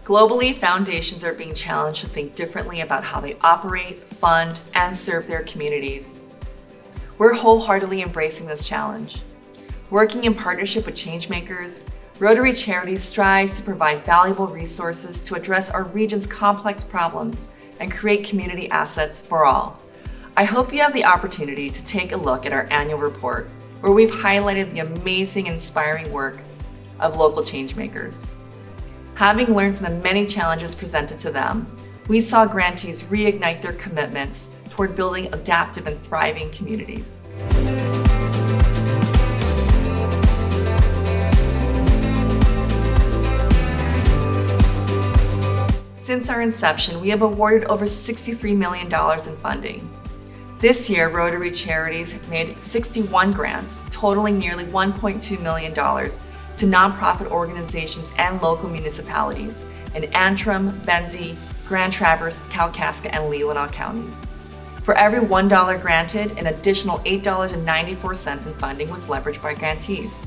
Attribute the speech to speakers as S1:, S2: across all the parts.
S1: Globally, foundations are being challenged to think differently about how they operate, fund, and serve their communities. We're wholeheartedly embracing this challenge. Working in partnership with changemakers, Rotary Charities strives to provide valuable resources to address our region's complex problems and create community assets for all. I hope you have the opportunity to take a look at our annual report, where we've highlighted the amazing, inspiring work of local changemakers. Having learned from the many challenges presented to them, we saw grantees reignite their commitments toward building adaptive and thriving communities. Since our inception, we have awarded over $63 million in funding. This year, Rotary Charities made 61 grants, totaling nearly $1.2 million to nonprofit organizations and local municipalities in Antrim, Benzie, Grand Traverse, Kalkaska, and Leelanau counties. For every $1 granted, an additional $8.94 in funding was leveraged by grantees.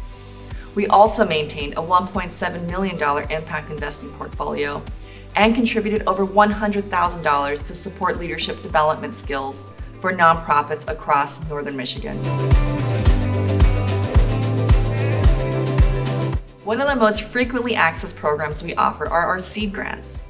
S1: We also maintained a $1.7 million impact investing portfolio and contributed over $100,000 to support leadership development skills for nonprofits across northern Michigan. One of the most frequently accessed programs we offer are our seed grants.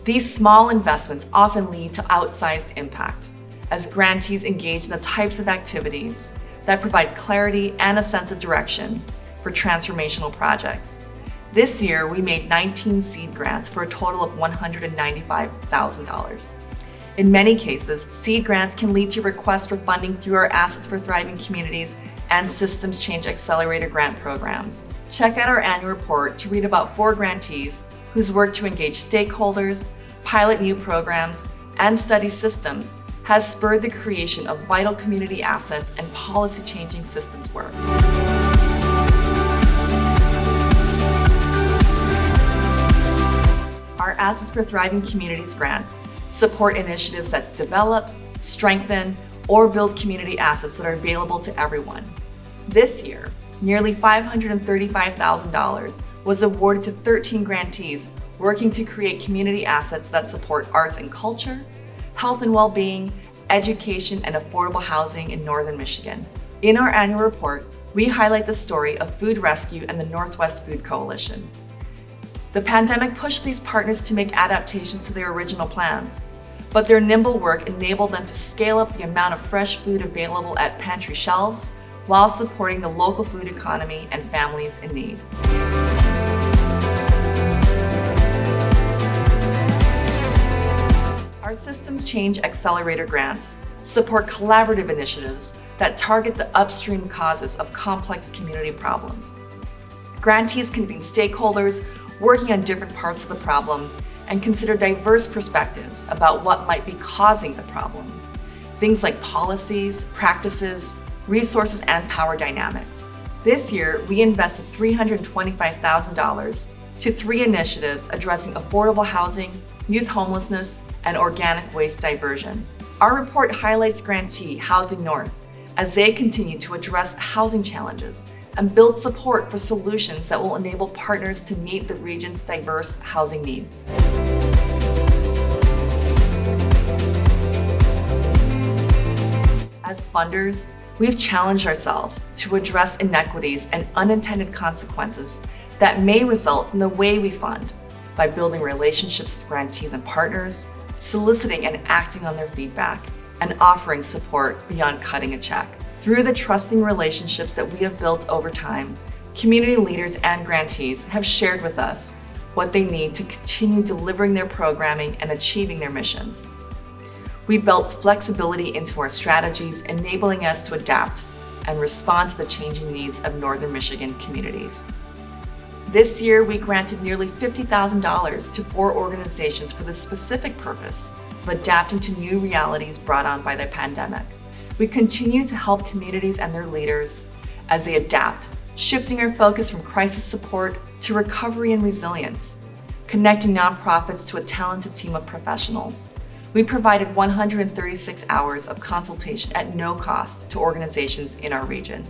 S1: These small investments often lead to outsized impact, as grantees engage in the types of activities that provide clarity and a sense of direction for transformational projects. This year, we made 19 seed grants for a total of $195,000. In many cases, seed grants can lead to requests for funding through our Assets for Thriving Communities and Systems Change Accelerator grant programs. Check out our annual report to read about 4 grantees whose work to engage stakeholders, pilot new programs, and study systems has spurred the creation of vital community assets and policy-changing systems work. Our Assets for Thriving Communities grants support initiatives that develop, strengthen, or build community assets that are available to everyone. This year, nearly $535,000 was awarded to 13 grantees working to create community assets that support arts and culture, health and well-being, education, and affordable housing in northern Michigan. In our annual report, we highlight the story of Food Rescue and the Northwest Food Coalition. The pandemic pushed these partners to make adaptations to their original plans, but their nimble work enabled them to scale up the amount of fresh food available at pantry shelves while supporting the local food economy and families in need. Our Systems Change Accelerator grants support collaborative initiatives that target the upstream causes of complex community problems. Grantees convene stakeholders working on different parts of the problem and consider diverse perspectives about what might be causing the problem. Things like policies, practices, resources, and power dynamics. This year, we invested $325,000 to 3 initiatives addressing affordable housing, youth homelessness, and organic waste diversion. Our report highlights grantee Housing North as they continue to address housing challenges and build support for solutions that will enable partners to meet the region's diverse housing needs. As funders, we've challenged ourselves to address inequities and unintended consequences that may result from the way we fund by building relationships with grantees and partners, soliciting and acting on their feedback, and offering support beyond cutting a check. Through the trusting relationships that we have built over time, community leaders and grantees have shared with us what they need to continue delivering their programming and achieving their missions. We built flexibility into our strategies, enabling us to adapt and respond to the changing needs of northern Michigan communities. This year, we granted nearly $50,000 to 4 organizations for the specific purpose of adapting to new realities brought on by the pandemic. We continue to help communities and their leaders as they adapt, shifting our focus from crisis support to recovery and resilience, connecting nonprofits to a talented team of professionals. We provided 136 hours of consultation at no cost to organizations in our region.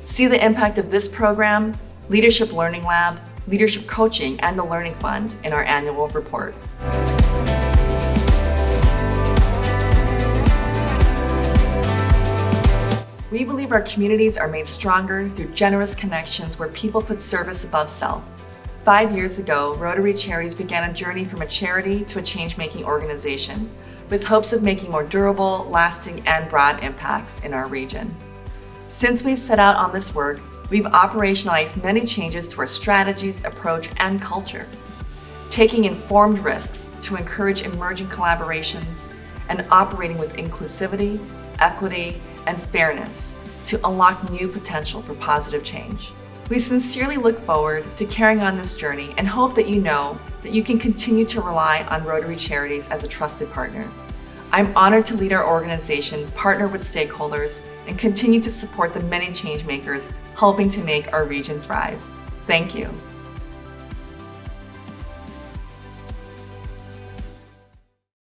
S1: See the impact of this program, Leadership Learning Lab, leadership coaching, and the Learning Fund in our annual report. We believe our communities are made stronger through generous connections where people put service above self. 5 years ago, Rotary Charities began a journey from a charity to a change-making organization, with hopes of making more durable, lasting, and broad impacts in our region. Since we've set out on this work, we've operationalized many changes to our strategies, approach, and culture, taking informed risks to encourage emerging collaborations and operating with inclusivity, equity, and fairness to unlock new potential for positive change. We sincerely look forward to carrying on this journey and hope that you know that you can continue to rely on Rotary Charities as a trusted partner. I'm honored to lead our organization, partner with stakeholders, and continue to support the many change makers helping to make our region thrive. Thank you.